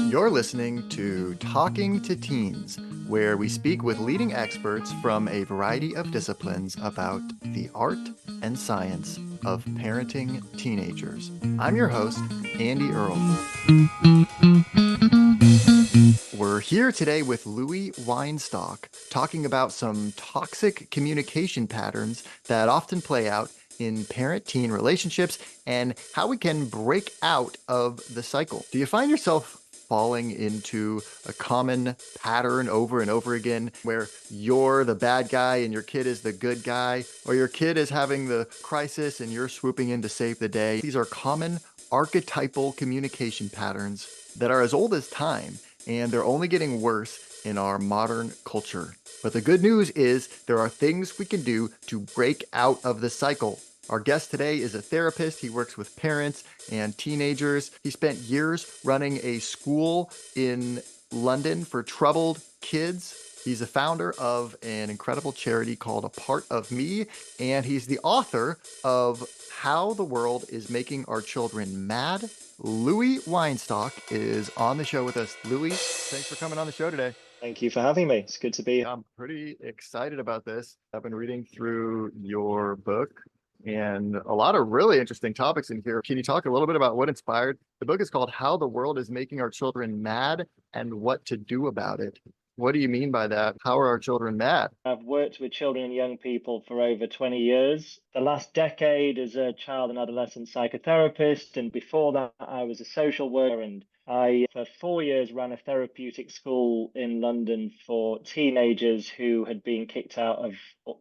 You're listening to Talking to Teens, where we speak with leading experts from a variety of disciplines about the art and science of parenting teenagers. I'm your host, Andy Earl. We're here today with Louis Weinstock talking about some toxic communication patterns that often play out in parent-teen relationships and how we can break out of the cycle. Do you find yourself falling into a common pattern over and over again where you're the bad guy and your kid is the good guy, or your kid is having the crisis and you're swooping in to save the day? These are common archetypal communication patterns that are as old as time, and they're only getting worse in our modern culture. But the good news is there are things we can do to break out of the cycle. Our guest today is a therapist. He works with parents and teenagers. He spent years running a school in London for troubled kids. He's the founder of an incredible charity called A Part of Me, and he's the author of How the World is Making Our Children Mad. Louis Weinstock is on the show with us. Louis, thanks for coming on the show today. Thank you for having me. It's good to be here. I'm pretty excited about this. I've been reading through your book and a lot of really interesting topics in here. Can you talk a little bit about what inspired? The book is called How the World is Making Our Children Mad and What to Do About It. What do you mean by that? How are our children mad? I've worked with children and young people for over 20 years. The last decade as a child and adolescent psychotherapist, and before that, I was a social worker. And I, for 4 years, ran a therapeutic school in London for teenagers who had been kicked out of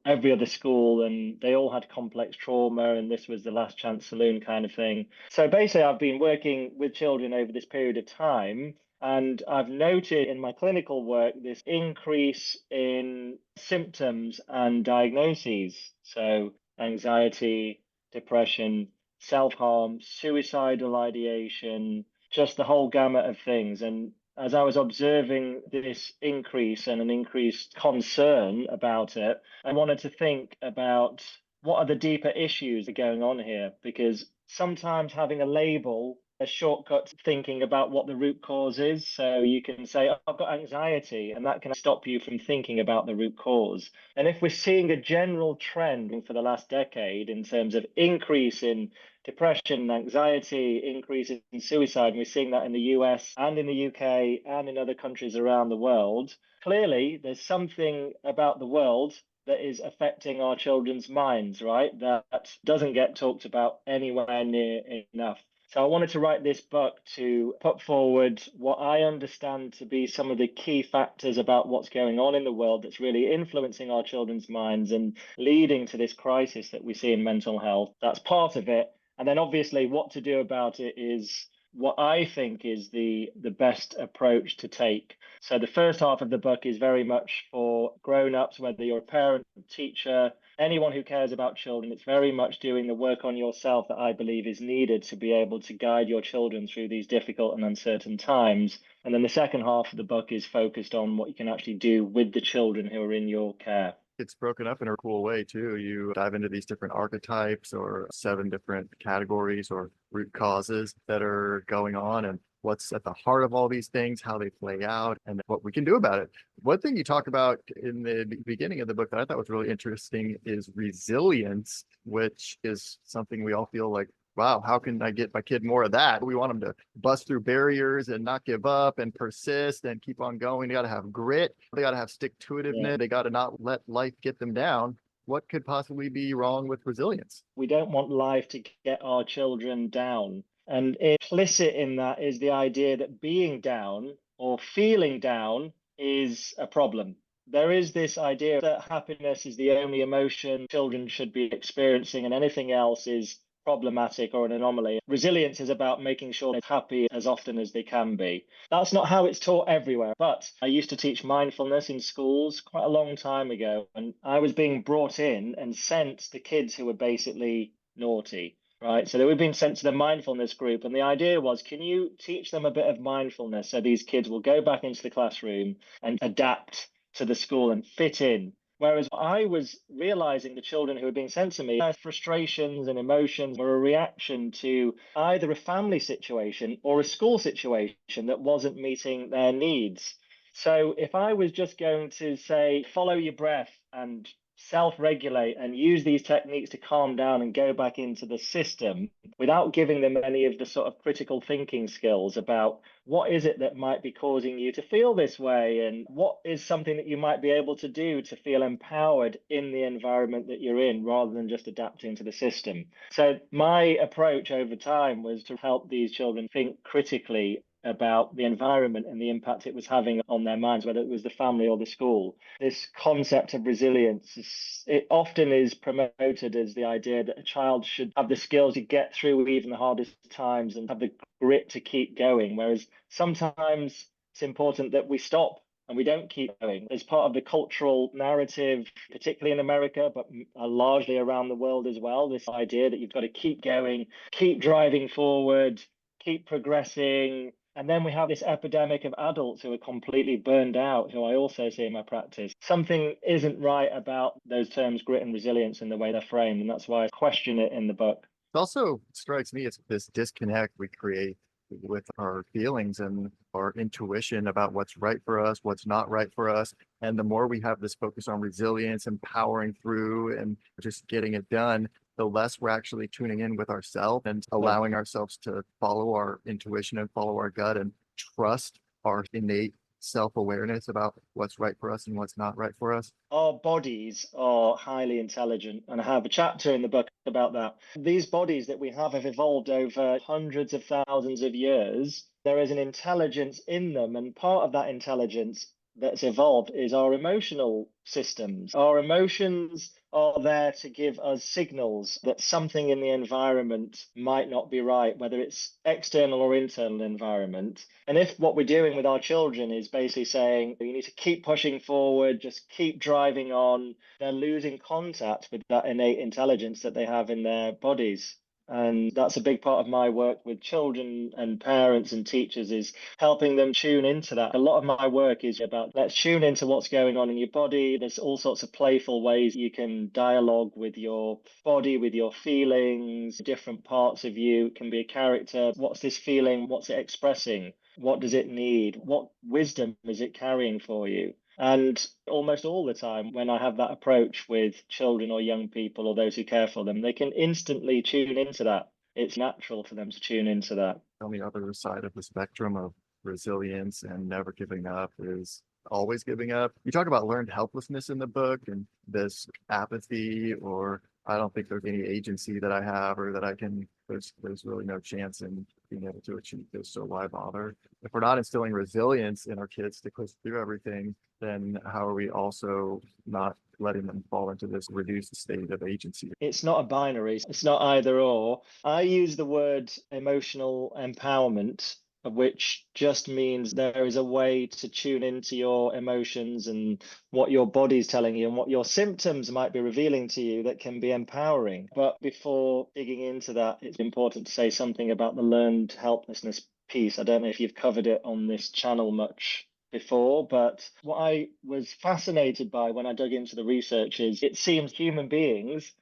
every other school, and they all had complex trauma, and this was the last chance saloon kind of thing. So basically, I've been working with children over this period of time. And I've noted in my clinical work this increase in symptoms and diagnoses. So, anxiety, depression, self harm, suicidal ideation, just the whole gamut of things. And as I was observing this increase and an increased concern about it, I wanted to think about what are the deeper issues that are going on here, because sometimes having a label a shortcut thinking about what the root cause is. So you can say, oh, I've got anxiety, and that can stop you from thinking about the root cause. And if we're seeing a general trend for the last decade in terms of increase in depression, anxiety, increase in suicide, and we're seeing that in the US and in the UK and in other countries around the world, clearly there's something about the world that is affecting our children's minds, right? That doesn't get talked about anywhere near enough. So I wanted to write this book to put forward what I understand to be some of the key factors about what's going on in the world that's really influencing our children's minds and leading to this crisis that we see in mental health. That's part of it. And then obviously what to do about it is what I think is the best approach to take. So the first half of the book is very much for grown-ups, whether you're a parent, teacher, anyone who cares about children. It's very much doing the work on yourself that I believe is needed to be able to guide your children through these difficult and uncertain times. And then the second half of the book is focused on what you can actually do with the children who are in your care. It's broken up in a cool way too. You dive into these different archetypes or 7 different categories or root causes that are going on and what's at the heart of all these things, how they play out, and what we can do about it. One thing you talk about in the beginning of the book that I thought was really interesting is resilience, which is something we all feel like, wow, how can I get my kid more of that? We want them to bust through barriers and not give up and persist and keep on going. They got to have grit. They got to have stick-to-itiveness. Yeah. They got to not let life get them down. What could possibly be wrong with resilience? We don't want life to get our children down. And implicit in that is the idea that being down or feeling down is a problem. There is this idea that happiness is the only emotion children should be experiencing, and anything else is problematic or an anomaly. Resilience is about making sure they're happy as often as they can be. That's not how it's taught everywhere, but I used to teach mindfulness in schools quite a long time ago, and I was being brought in and sent the kids who were basically naughty. Right. So they were being sent to the mindfulness group. And the idea was, can you teach them a bit of mindfulness so these kids will go back into the classroom and adapt to the school and fit in? Whereas I was realizing the children who were being sent to me, their frustrations and emotions were a reaction to either a family situation or a school situation that wasn't meeting their needs. So if I was just going to say, follow your breath and self-regulate and use these techniques to calm down and go back into the system without giving them any of the sort of critical thinking skills about what is it that might be causing you to feel this way and what is something that you might be able to do to feel empowered in the environment that you're in rather than just adapting to the system. So my approach over time was to help these children think critically about the environment and the impact it was having on their minds, whether it was the family or the school. This concept of resilience, it often is promoted as the idea that a child should have the skills to get through even the hardest times and have the grit to keep going, whereas sometimes it's important that we stop and we don't keep going. As part of the cultural narrative, particularly in America, but largely around the world as well, this idea that you've got to keep going, keep driving forward, keep progressing. And then we have this epidemic of adults who are completely burned out, who I also see in my practice. Something isn't right about those terms, grit and resilience, in the way they're framed. And that's why I question it in the book. It also strikes me as this disconnect we create with our feelings and our intuition about what's right for us, what's not right for us. And the more we have this focus on resilience and powering through and just getting it done, the less we're actually tuning in with ourselves and allowing ourselves to follow our intuition and follow our gut and trust our innate self-awareness about what's right for us and what's not right for us. Our bodies are highly intelligent, and I have a chapter in the book about that. These bodies that we have evolved over hundreds of thousands of years. There is an intelligence in them, and part of that intelligence that's evolved is our emotional systems. Our emotions are there to give us signals that something in the environment might not be right, whether it's external or internal environment. And if what we're doing with our children is basically saying, you need to keep pushing forward, just keep driving on, they're losing contact with that innate intelligence that they have in their bodies. And that's a big part of my work with children and parents and teachers, is helping them tune into that. A lot of my work is about, let's tune into what's going on in your body. There's all sorts of playful ways you can dialogue with your body, with your feelings, different parts of you. It can be a character. What's this feeling? What's it expressing? What does it need? What wisdom is it carrying for you? And almost all the time, when I have that approach with children or young people or those who care for them, they can instantly tune into that. It's natural for them to tune into that. On the other side of the spectrum of resilience and never giving up is always giving up. You talk about learned helplessness in the book and this apathy, or I don't think there's any agency that I have or that I can, there's really no chance in being able to achieve this. So why bother? If we're not instilling resilience in our kids to push through everything, then how are we also not letting them fall into this reduced state of agency? It's not a binary, it's not either or. I use the word emotional empowerment, which just means there is a way to tune into your emotions and what your body's telling you and what your symptoms might be revealing to you that can be empowering. But before digging into that, it's important to say something about the learned helplessness piece. I don't know if you've covered it on this channel much before, but what I was fascinated by when I dug into the research is it seems human beings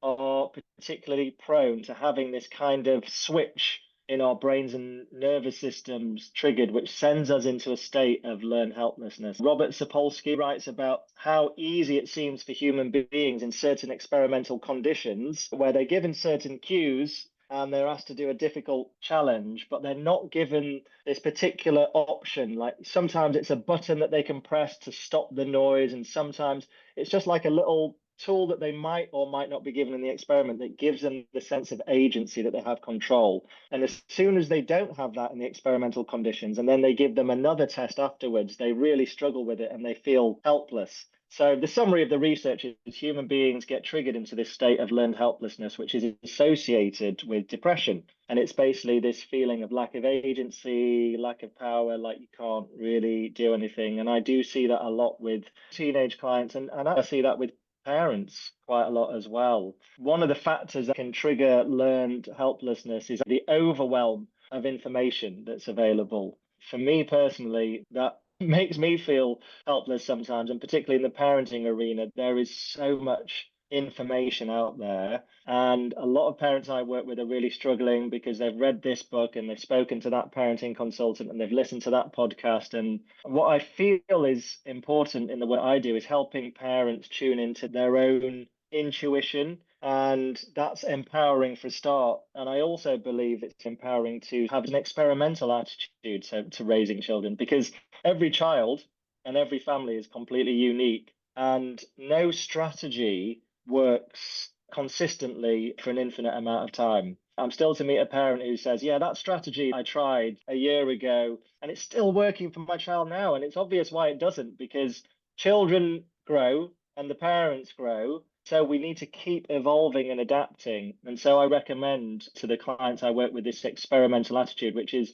are particularly prone to having this kind of switch in our brains and nervous systems triggered, which sends us into a state of learned helplessness. Robert Sapolsky writes about how easy it seems for human beings in certain experimental conditions where they're given certain cues and they're asked to do a difficult challenge, but they're not given this particular option. Like sometimes it's a button that they can press to stop the noise, and sometimes it's just like a little tool that they might or might not be given in the experiment that gives them the sense of agency that they have control. And as soon as they don't have that in the experimental conditions, and then they give them another test afterwards, they really struggle with it and they feel helpless. So the summary of the research is human beings get triggered into this state of learned helplessness, which is associated with depression. And it's basically this feeling of lack of agency, lack of power, like you can't really do anything. And I do see that a lot with teenage clients, and I see that with parents quite a lot as well. One of the factors that can trigger learned helplessness is the overwhelm of information that's available. For me personally, that makes me feel helpless sometimes, and particularly in the parenting arena, there is so much information out there. And a lot of parents I work with are really struggling because they've read this book and they've spoken to that parenting consultant and they've listened to that podcast. And what I feel is important in the work I do is helping parents tune into their own intuition. And that's empowering for a start. And I also believe it's empowering to have an experimental attitude to raising children, because every child and every family is completely unique, and no strategy works consistently for an infinite amount of time. I'm still to meet a parent who says, yeah, that strategy I tried a year ago and it's still working for my child now. And it's obvious why it doesn't, because children grow and the parents grow. So we need to keep evolving and adapting. And so I recommend to the clients I work with this experimental attitude, which is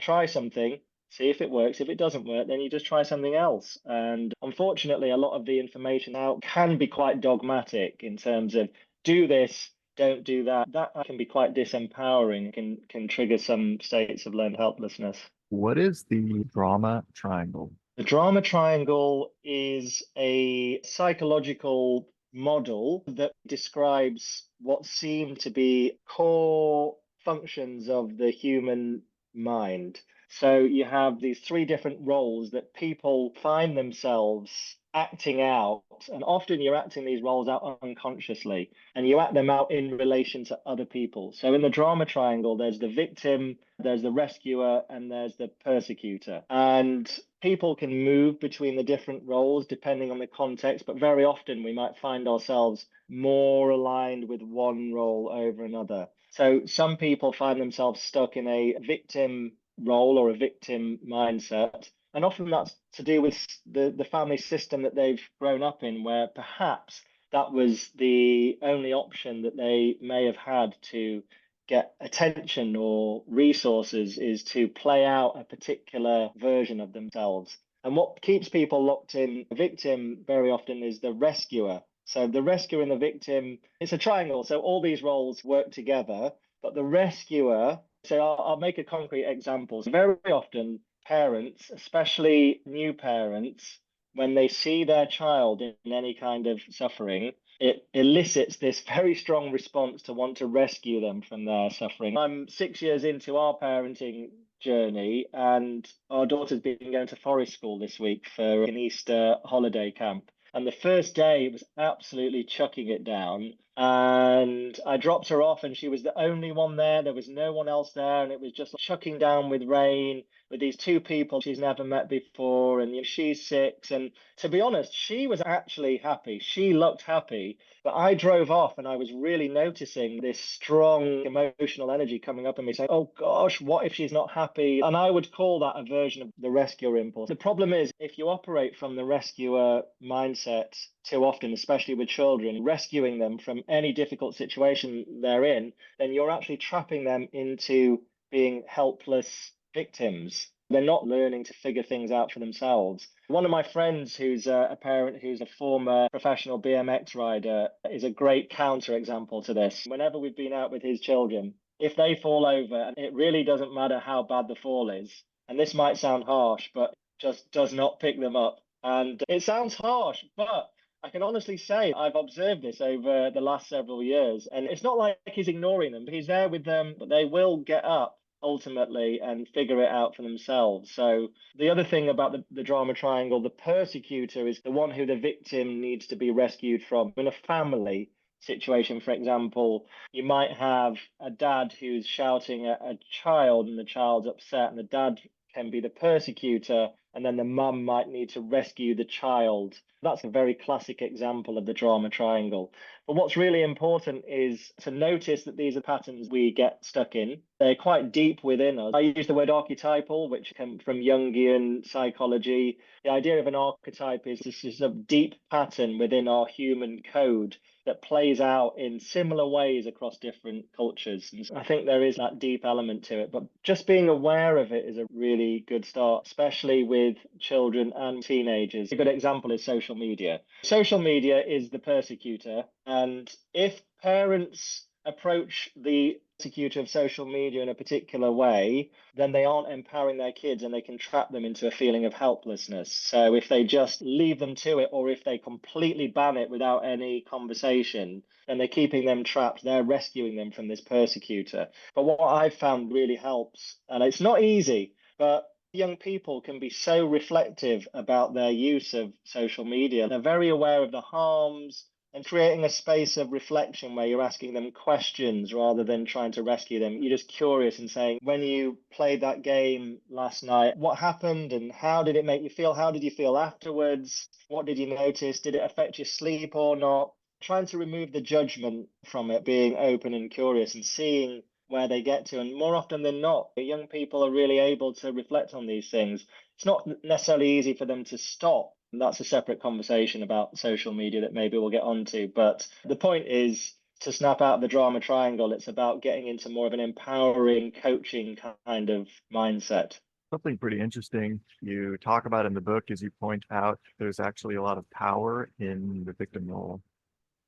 try something, see if it works. If it doesn't work, then you just try something else. And unfortunately, a lot of the information out can be quite dogmatic in terms of do this, don't do that. That can be quite disempowering, can trigger some states of learned helplessness. What is the drama triangle? The drama triangle is a psychological model that describes what seem to be core functions of the human mind. So you have these three different roles that people find themselves acting out, and often you're acting these roles out unconsciously, and you act them out in relation to other people. So in the drama triangle, there's the victim, there's the rescuer, and there's the persecutor. And people can move between the different roles depending on the context, but very often we might find ourselves more aligned with one role over another. So some people find themselves stuck in a victim role or a victim mindset. And often that's to do with the family system that they've grown up in, where perhaps that was the only option that they may have had to get attention or resources, is to play out a particular version of themselves. And what keeps people locked in a victim very often is the rescuer. So the rescuer and the victim, it's a triangle. So all these roles work together, but the rescuer, so I'll make a concrete example. So very often parents, especially new parents, when they see their child in any kind of suffering, it elicits this very strong response to want to rescue them from their suffering. I'm 6 years into our parenting journey, and our daughter's been going to forest school this week for an Easter holiday camp. And the first day, it was absolutely chucking it down. And I dropped her off, and she was the only one there. There was no one else there, and it was just chucking down with rain with these two people she's never met before. And she's 6. And to be honest, she was actually happy. She looked happy. But I drove off and I was really noticing this strong emotional energy coming up in me saying, oh gosh, what if she's not happy? And I would call that a version of the rescuer impulse. The problem is, if you operate from the rescuer mindset too often, especially with children, rescuing them from any difficult situation they're in, then you're actually trapping them into being helpless victims. They're not learning to figure things out for themselves. One of my friends, who's a parent who's a former professional BMX rider, is a great counter example to this. Whenever we've been out with his children, if they fall over, it really doesn't matter how bad the fall is. And this might sound harsh, but just does not pick them up. And it sounds harsh, but I can honestly say I've observed this over the last several years. And it's not like he's ignoring them, but he's there with them, but they will get up ultimately and figure it out for themselves. So the other thing about the drama triangle, the persecutor is the one who the victim needs to be rescued from. In a family situation, for example, you might have a dad who's shouting at a child and the child's upset, and the dad can be the persecutor, and then the mum might need to rescue the child. That's a very classic example of the drama triangle. But what's really important is to notice that these are patterns we get stuck in. They're quite deep within us. I use the word archetypal, which comes from Jungian psychology. The idea of an archetype is this is a deep pattern within our human code that plays out in similar ways across different cultures. And I think there is that deep element to it, but just being aware of it is a really good start, especially with children and teenagers. A good example is social media. Social media is the persecutor, and if parents approach the executor of social media in a particular way, then they aren't empowering their kids and they can trap them into a feeling of helplessness. So if they just leave them to it, or if they completely ban it without any conversation, then they're keeping them trapped. They're rescuing them from this persecutor. But what I've found really helps, and it's not easy, but young people can be so reflective about their use of social media. They're very aware of the harms, and creating a space of reflection where you're asking them questions rather than trying to rescue them. You're just curious and saying, when you played that game last night, what happened and how did it make you feel? How did you feel afterwards? What did you notice? Did it affect your sleep or not? Trying to remove the judgment from it, being open and curious and seeing where they get to. And more often than not, young people are really able to reflect on these things. It's not necessarily easy for them to stop. That's a separate conversation about social media that maybe we'll get onto. But the point is to snap out of the drama triangle. It's about getting into more of an empowering, coaching kind of mindset. Something pretty interesting you talk about in the book is you point out there's actually a lot of power in the victim role.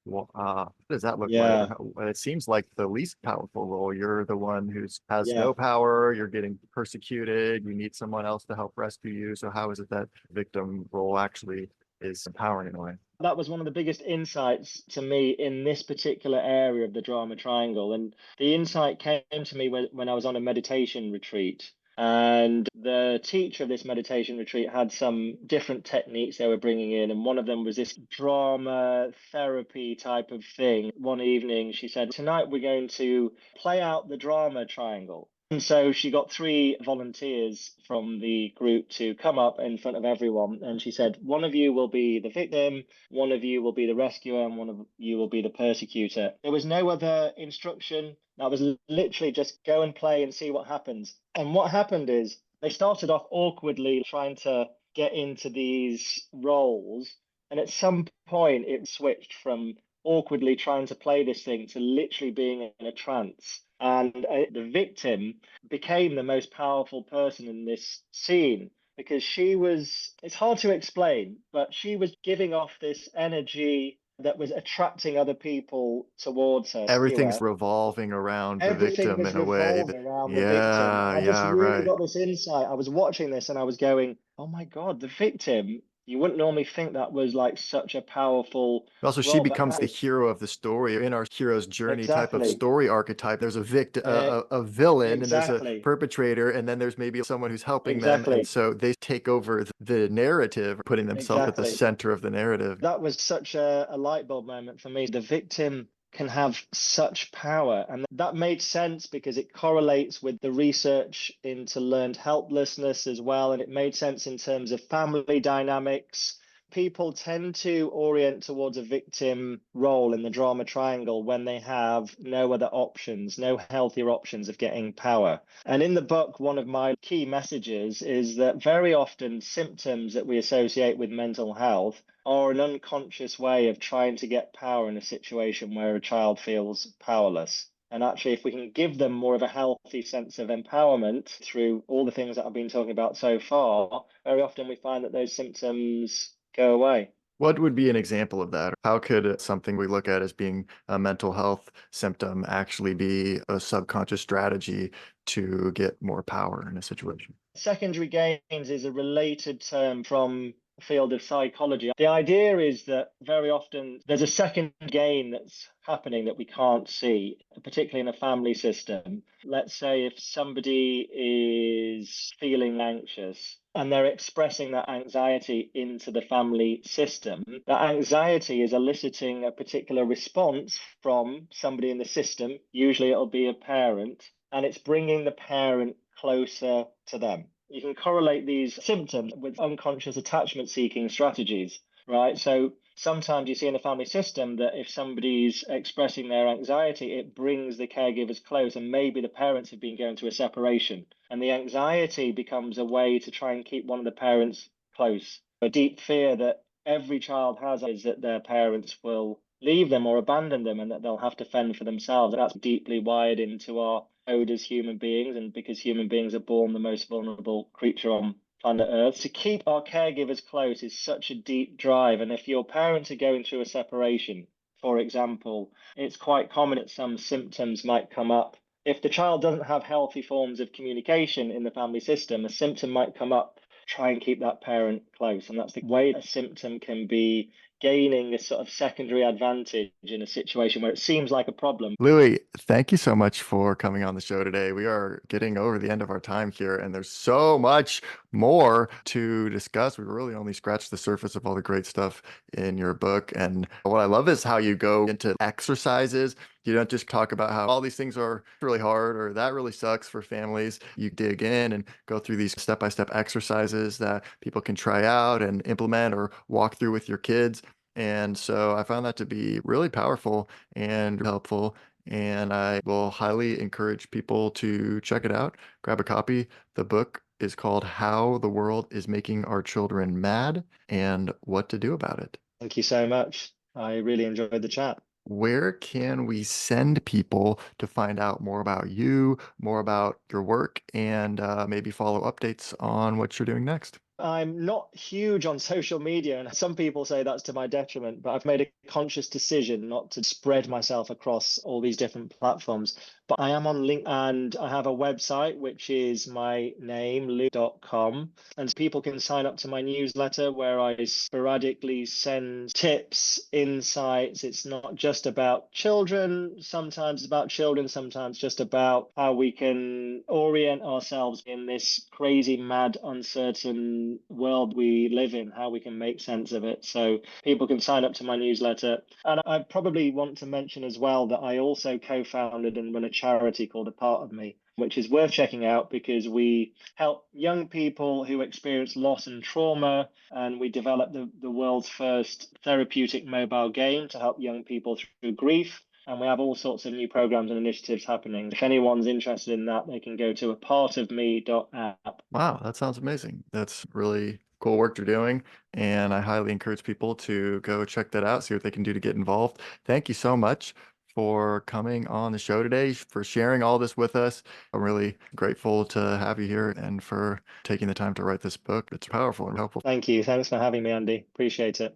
Well, what does that look like? Yeah, It seems like the least powerful role. You're the one who has yeah. no power. You're getting persecuted. You need someone else to help rescue you. So how is it that victim role actually is empowering in a way? That was one of the biggest insights to me in this particular area of the drama triangle. And the insight came to me when I was on a meditation retreat. And the teacher of this meditation retreat had some different techniques they were bringing in. And one of them was this drama therapy type of thing. One evening, she said, "Tonight we're going to play out the drama triangle." And so she got three volunteers from the group to come up in front of everyone. And she said, "One of you will be the victim, one of you will be the rescuer, and one of you will be the persecutor." There was no other instruction. That was literally just go and play and see what happens. And what happened is they started off awkwardly trying to get into these roles. And at some point, it switched from awkwardly trying to play this thing to literally being in a trance. And the victim became the most powerful person in this scene because she was, it's hard to explain, but she was giving off this energy that was attracting other people towards her, Everything's rescuer. revolving around the Everything victim was in a way that, revolving around the victim. And yeah, I just yeah, really right. got this insight. I was watching this and I was going, oh my God, the victim. You wouldn't normally think that was like such a powerful Also, she role, but becomes the actually, hero of the story in our hero's journey type of exactly, story archetype. There's a victim, uh, a villain, and there's a exactly, perpetrator, and then there's maybe someone who's helping them, and exactly, so they take over the narrative, putting themselves at the exactly. center of the narrative. That was such a light bulb moment for me. The victim can have such power. And that made sense because it correlates with the research into learned helplessness as well. And it made sense in terms of family dynamics. People tend to orient towards a victim role in the drama triangle when they have no other options, no healthier options of getting power. And in the book, one of my key messages is that very often symptoms that we associate with mental health are an unconscious way of trying to get power in a situation where a child feels powerless. And actually, if we can give them more of a healthy sense of empowerment through all the things that I've been talking about so far, very often we find that those symptoms go away. What would be an example of that? How could something we look at as being a mental health symptom actually be a subconscious strategy to get more power in a situation? Secondary gains is a related term from the field of psychology. The idea is that very often there's a second gain that's happening that we can't see, particularly in a family system. Let's say if somebody is feeling anxious and they're expressing that anxiety into the family system, that anxiety is eliciting a particular response from somebody in the system. Usually it'll be a parent, and it's bringing the parent closer to them. You can correlate these symptoms with unconscious attachment seeking strategies, right? So sometimes you see in the family system that if somebody's expressing their anxiety, it brings the caregivers close, and maybe the parents have been going through a separation. And the anxiety becomes a way to try and keep one of the parents close. A deep fear that every child has is that their parents will leave them or abandon them and that they'll have to fend for themselves. That's deeply wired into our code as human beings, and because human beings are born the most vulnerable creature on planet Earth, to keep our caregivers close is such a deep drive. And if your parents are going through a separation, For example, it's quite common that some symptoms might come up. If the child doesn't have healthy forms of communication in the family system, a symptom might come up. Try and keep that parent close. And that's the way a symptom can be gaining a sort of secondary advantage in a situation where it seems like a problem. Louis, thank you so much for coming on the show today. We are getting over the end of our time here, and there's so much more to discuss. We really only scratched the surface of all the great stuff in your book. And what I love is how you go into exercises. You don't just talk about how all these things are really hard or that really sucks for families. You dig in and go through these step-by-step exercises that people can try out and implement or walk through with your kids. And so I found that to be really powerful and helpful. And I will highly encourage people to check it out, grab a copy. The book is called How the World is Making Our Children Mad and What to Do About It. Thank you so much. I really enjoyed the chat. Where can we send people to find out more about you, more about your work, and maybe follow updates on what you're doing next? I'm not huge on social media, and some people say that's to my detriment, but I've made a conscious decision not to spread myself across all these different platforms. But I am on LinkedIn and I have a website, which is my name, lou.com. And people can sign up to my newsletter where I sporadically send tips, insights. It's not just about children, sometimes it's about children, sometimes just about how we can orient ourselves in this crazy, mad, uncertain world we live in, how we can make sense of it. So people can sign up to my newsletter. And I probably want to mention as well that I also co-founded and run a charity called A Part of Me, which is worth checking out because we help young people who experience loss and trauma. And we developed the world's first therapeutic mobile game to help young people through grief. And we have all sorts of new programs and initiatives happening. If anyone's interested in that, they can go to apartofme.app. Wow, that sounds amazing. That's really cool work you're doing. And I highly encourage people to go check that out, see what they can do to get involved. Thank you so much for coming on the show today, for sharing all this with us. I'm really grateful to have you here and for taking the time to write this book. It's powerful and helpful. Thank you. Thanks for having me, Andy. Appreciate it.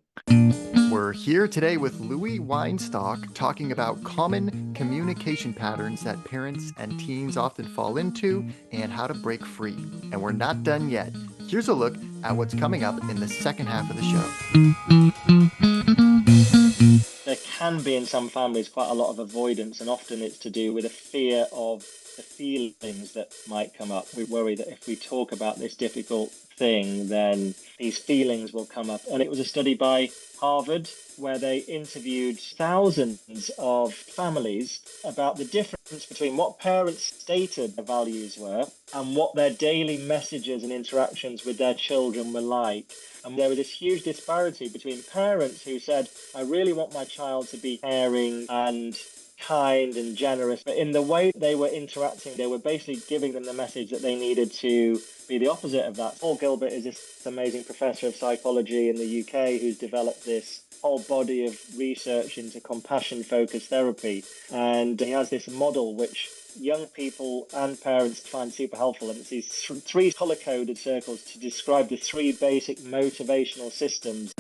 We're here today with Louis Weinstock talking about common communication patterns that parents and teens often fall into and how to break free. And we're not done yet. Here's a look at what's coming up in the second half of the show. There can be in some families quite a lot of avoidance, and often it's to do with a fear of the feelings that might come up. We worry that if we talk about this difficult thing, then these feelings will come up. And it was a study by Harvard where they interviewed thousands of families about the difference between what parents stated their values were and what their daily messages and interactions with their children were like. And there was this huge disparity between parents who said, I really want my child to be caring and kind and generous, but in the way they were interacting, they were basically giving them the message that they needed to be the opposite of that. Paul Gilbert is this amazing professor of psychology in the UK who's developed this whole body of research into compassion-focused therapy. And he has this model which young people and parents find super helpful. And it's these three color-coded circles to describe the three basic motivational systems.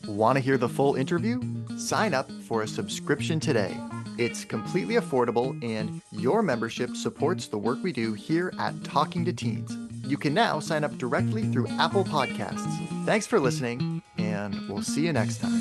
Want to hear the full interview? Sign up for a subscription today. It's completely affordable, and your membership supports the work we do here at Talking to Teens. You can now sign up directly through Apple Podcasts. Thanks for listening, and we'll see you next time.